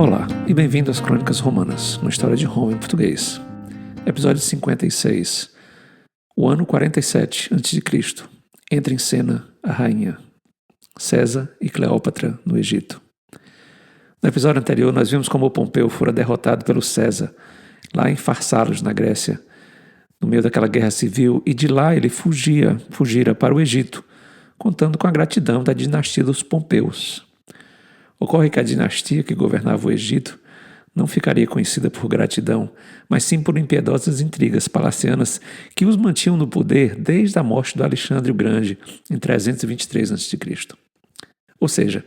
Olá e bem-vindo às Crônicas Romanas, uma história de Roma em português. Episódio 56. O ano 47 a.C. Entra em cena a rainha César e Cleópatra no Egito. No episódio anterior nós vimos como Pompeu fora derrotado pelo César, lá em Farsalos, na Grécia, no meio daquela guerra civil, e de lá ele fugira para o Egito, contando com a gratidão da dinastia dos Pompeus. Ocorre que a dinastia que governava o Egito não ficaria conhecida por gratidão, mas sim por impiedosas intrigas palacianas que os mantinham no poder desde a morte do Alexandre o Grande, em 323 a.C. Ou seja,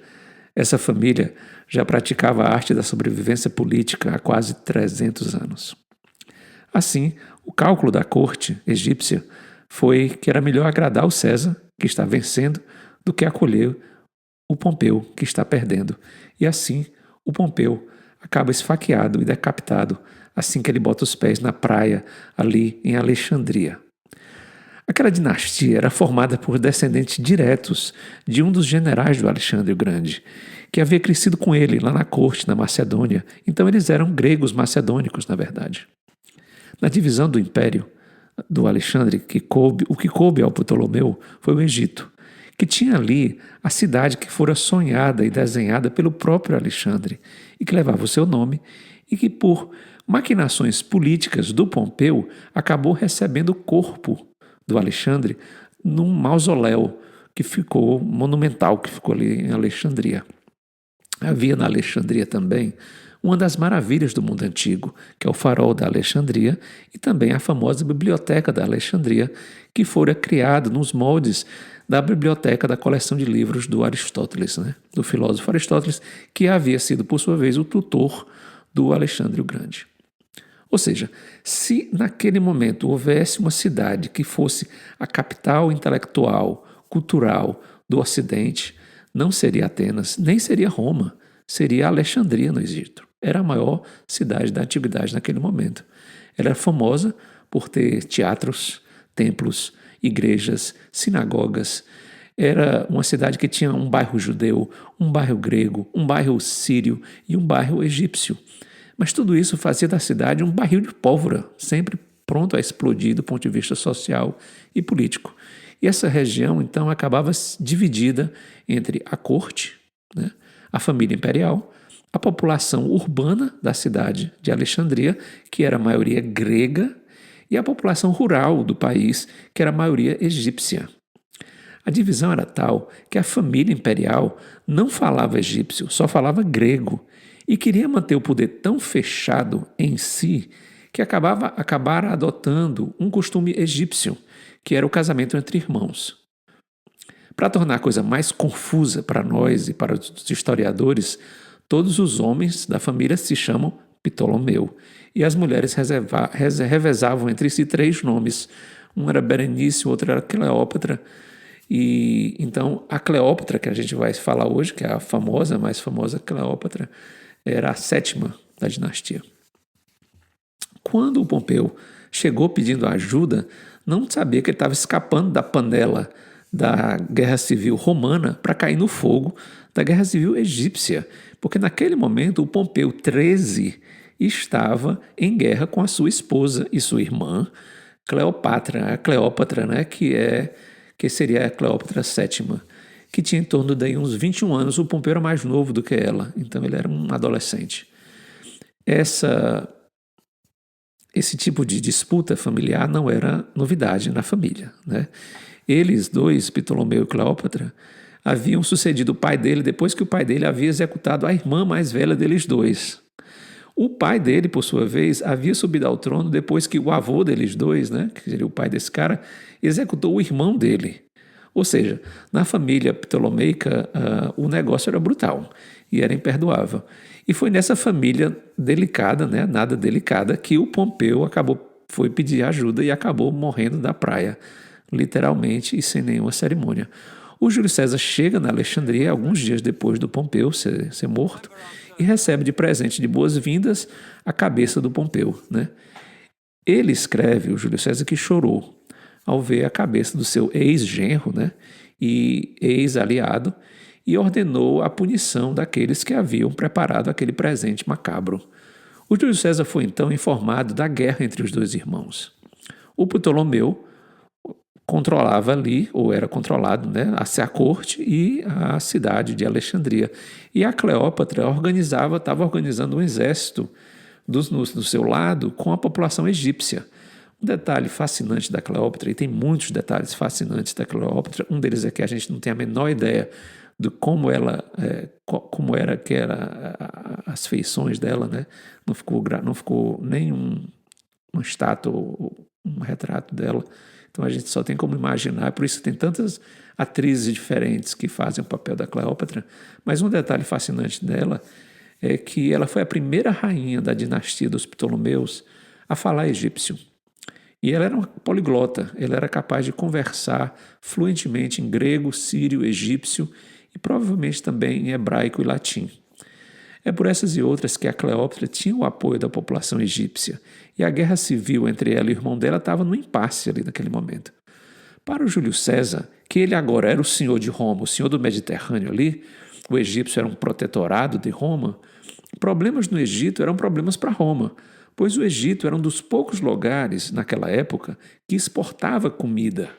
essa família já praticava a arte da sobrevivência política há quase 300 anos. Assim, o cálculo da corte egípcia foi que era melhor agradar o César, que está vencendo, do que acolher o Pompeu, que está perdendo. E assim, o Pompeu acaba esfaqueado e decapitado assim que ele bota os pés na praia, ali em Alexandria. Aquela dinastia era formada por descendentes diretos de um dos generais do Alexandre o Grande, que havia crescido com ele lá na corte, na Macedônia. Então eles eram gregos macedônicos, na verdade. Na divisão do império do Alexandre, o que coube ao Ptolomeu foi o Egito, que tinha ali a cidade que fora sonhada e desenhada pelo próprio Alexandre e que levava o seu nome e que, por maquinações políticas do Pompeu, acabou recebendo o corpo do Alexandre num mausoléu que ficou monumental, que ficou ali em Alexandria. Havia na Alexandria também uma das maravilhas do mundo antigo, que é o Farol da Alexandria, e também a famosa Biblioteca da Alexandria, que fora criada nos moldes da biblioteca da coleção de livros do Aristóteles, do filósofo Aristóteles, que havia sido, por sua vez, o tutor do Alexandre o Grande. Ou seja, se naquele momento houvesse uma cidade que fosse a capital intelectual, cultural do Ocidente, não seria Atenas, nem seria Roma, seria Alexandria no Egito. Era a maior cidade da antiguidade naquele momento. Ela era famosa por ter teatros, templos, igrejas, sinagogas. Era uma cidade que tinha um bairro judeu, um bairro grego, um bairro sírio e um bairro egípcio. Mas tudo isso fazia da cidade um barril de pólvora, sempre pronto a explodir do ponto de vista social e político. E essa região, então, acabava dividida entre a corte, a família imperial, a população urbana da cidade de Alexandria, que era a maioria grega, e a população rural do país, que era a maioria egípcia. A divisão era tal que a família imperial não falava egípcio, só falava grego, e queria manter o poder tão fechado em si que acabaram adotando um costume egípcio, que era o casamento entre irmãos. Para tornar a coisa mais confusa para nós e para os historiadores, todos os homens da família se chamam Ptolomeu, e as mulheres revezavam entre si 3 nomes. Um era Berenice, o outro era Cleópatra. E então a Cleópatra, que a gente vai falar hoje, que é a famosa, mais famosa Cleópatra, era a 7ª da dinastia. Quando o Pompeu chegou pedindo ajuda, não sabia que ele estava escapando da panela da guerra civil romana para cair no fogo da guerra civil egípcia, porque naquele momento o Pompeu XIII estava em guerra com a sua esposa e sua irmã Cleópatra, que seria a Cleópatra VII, que tinha em torno de uns 21 anos. O Pompeu era mais novo do que ela, então ele era um adolescente. Esse tipo de disputa familiar não era novidade na família, Eles dois, Ptolomeu e Cleópatra, haviam sucedido o pai dele depois que o pai dele havia executado a irmã mais velha deles dois. O pai dele, por sua vez, havia subido ao trono depois que o avô deles dois, que seria o pai desse cara, executou o irmão dele. Ou seja, na família ptolomeica, o negócio era brutal e era imperdoável. E foi nessa família delicada, nada delicada, que o Pompeu foi pedir ajuda e acabou morrendo da praia, literalmente e sem nenhuma cerimônia. O Júlio César chega na Alexandria alguns dias depois do Pompeu ser morto e recebe de presente de boas-vindas a cabeça do Pompeu. Ele escreve, o Júlio César, que chorou ao ver a cabeça do seu ex-genro e ex-aliado e ordenou a punição daqueles que haviam preparado aquele presente macabro. O Júlio César foi então informado da guerra entre os dois irmãos. O Ptolomeu controlava ali, ou era controlado, né, a corte e a cidade de Alexandria. E a Cleópatra estava organizando um exército do seu lado com a população egípcia. Um detalhe fascinante da Cleópatra, e tem muitos detalhes fascinantes da Cleópatra, um deles é que a gente não tem a menor ideia de como as feições dela, né? Não ficou nenhum uma estátua ou um retrato dela. Então a gente só tem como imaginar, por isso tem tantas atrizes diferentes que fazem o papel da Cleópatra. Mas um detalhe fascinante dela é que ela foi a primeira rainha da dinastia dos Ptolomeus a falar egípcio. E ela era uma poliglota, ela era capaz de conversar fluentemente em grego, sírio, egípcio e provavelmente também em hebraico e latim. É por essas e outras que a Cleópatra tinha o apoio da população egípcia, e a guerra civil entre ela e o irmão dela estava no impasse ali naquele momento. Para o Júlio César, que ele agora era o senhor de Roma, o senhor do Mediterrâneo ali, o egípcio era um protetorado de Roma, problemas no Egito eram problemas para Roma, pois o Egito era um dos poucos lugares, naquela época, que exportava comida.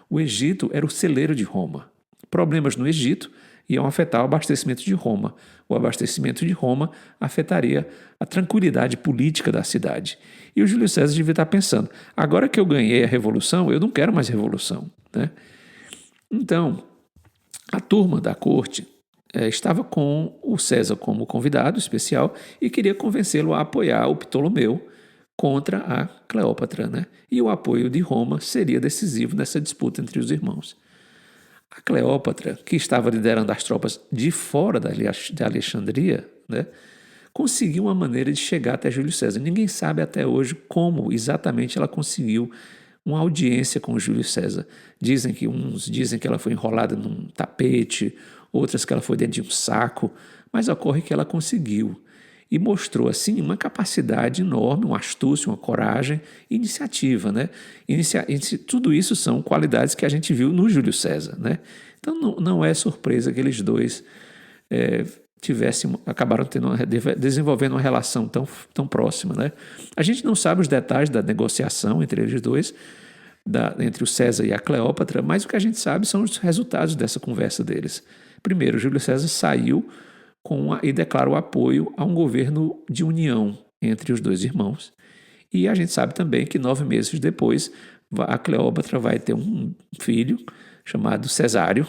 O Egito era o celeiro de Roma. Problemas no Egito iam afetar o abastecimento de Roma. O abastecimento de Roma afetaria a tranquilidade política da cidade. E o Júlio César devia estar pensando, agora que eu ganhei a revolução, eu não quero mais revolução, né? Então, a turma da corte estava com o César como convidado especial e queria convencê-lo a apoiar o Ptolomeu contra a Cleópatra, né? E o apoio de Roma seria decisivo nessa disputa entre os irmãos. A Cleópatra, que estava liderando as tropas de fora de Alexandria, né, conseguiu uma maneira de chegar até Júlio César. Ninguém sabe até hoje como exatamente ela conseguiu uma audiência com Júlio César. Uns dizem que ela foi enrolada num tapete, outras que ela foi dentro de um saco, mas ocorre que ela conseguiu. E mostrou, assim, uma capacidade enorme, uma astúcia, uma coragem, iniciativa, né? Tudo isso são qualidades que a gente viu no Júlio César, né? Então não é surpresa que eles dois acabaram desenvolvendo uma relação tão próxima, né? A gente não sabe os detalhes da negociação entre eles dois, entre o César e a Cleópatra, mas o que a gente sabe são os resultados dessa conversa deles. Primeiro, Júlio César saiu e declara o apoio a um governo de união entre os dois irmãos. E a gente sabe também que 9 meses depois a Cleópatra vai ter um filho chamado Cesário,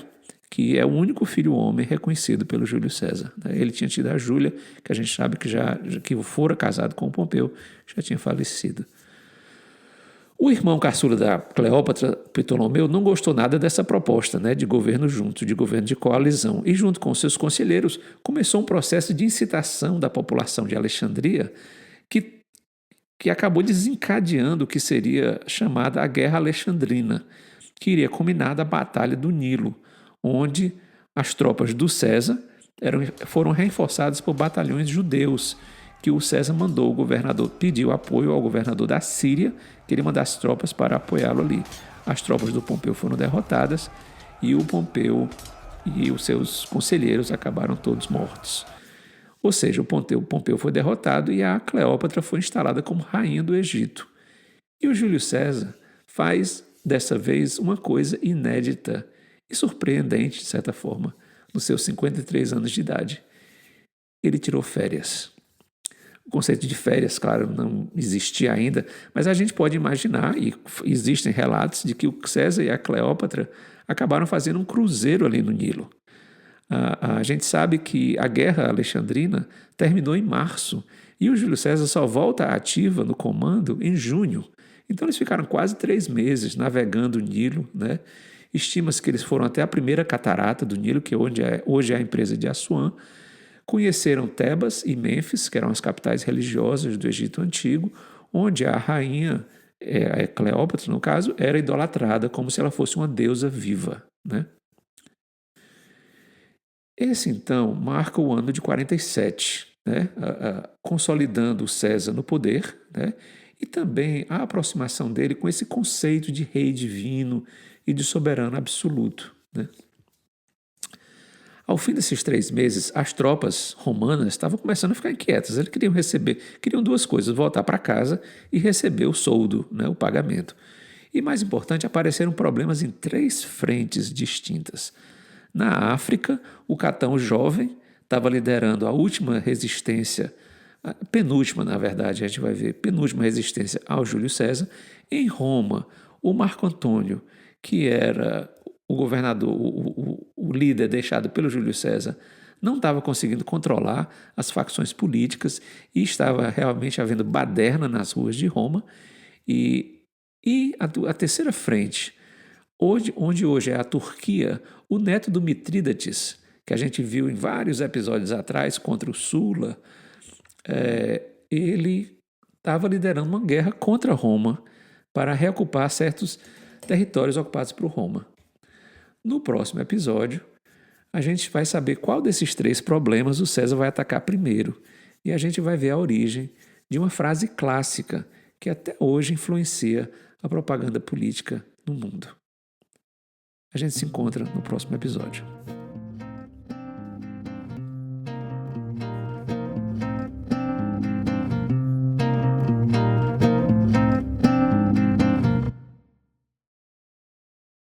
que é o único filho homem reconhecido pelo Júlio César. Ele tinha tido a Júlia, que a gente sabe que fora casado com o Pompeu, já tinha falecido. O irmão caçula da Cleópatra, Ptolomeu, não gostou nada dessa proposta, né, de governo junto, de governo de coalizão, e junto com seus conselheiros começou um processo de incitação da população de Alexandria que acabou desencadeando o que seria chamada a Guerra Alexandrina, que iria culminar da Batalha do Nilo, onde as tropas do César foram reforçadas por batalhões judeus, que o César pediu apoio ao governador da Síria, que ele mandasse tropas para apoiá-lo ali. As tropas do Pompeu foram derrotadas e o Pompeu e os seus conselheiros acabaram todos mortos. Ou seja, o Pompeu foi derrotado e a Cleópatra foi instalada como rainha do Egito. E o Júlio César faz, dessa vez, uma coisa inédita e surpreendente, de certa forma, nos seus 53 anos de idade. Ele tirou férias. O conceito de férias, claro, não existia ainda, mas a gente pode imaginar, e existem relatos, de que o César e a Cleópatra acabaram fazendo um cruzeiro ali no Nilo. A gente sabe que a Guerra Alexandrina terminou em março e o Júlio César só volta ativa no comando em junho. Então eles ficaram quase 3 meses navegando o Nilo, né? Estima-se que eles foram até a primeira catarata do Nilo, que hoje é a empresa de Assuã. Conheceram Tebas e Mênfis, que eram as capitais religiosas do Egito Antigo, onde a rainha, a Cleópatra, no caso, era idolatrada como se ela fosse uma deusa viva, né? Esse, então, marca o ano de 47, né? Consolidando o César no poder, né? E também a aproximação dele com esse conceito de rei divino e de soberano absoluto, né? Ao fim desses 3 meses, as tropas romanas estavam começando a ficar inquietas. Eles queriam duas coisas: voltar para casa e receber o soldo, né, o pagamento. E mais importante, apareceram problemas em 3 frentes distintas. Na África, o Catão jovem estava liderando a última resistência, a penúltima, na verdade, a gente vai ver, penúltima resistência ao Júlio César. Em Roma, o Marco Antônio, que era o governador, o líder deixado pelo Júlio César, não estava conseguindo controlar as facções políticas e estava realmente havendo baderna nas ruas de Roma. E a terceira frente, onde hoje é a Turquia, o neto do Mitrídates, que a gente viu em vários episódios atrás contra o Sula, ele estava liderando uma guerra contra Roma para reocupar certos territórios ocupados por Roma. No próximo episódio, a gente vai saber qual desses 3 problemas o César vai atacar primeiro. E a gente vai ver a origem de uma frase clássica que até hoje influencia a propaganda política no mundo. A gente se encontra no próximo episódio.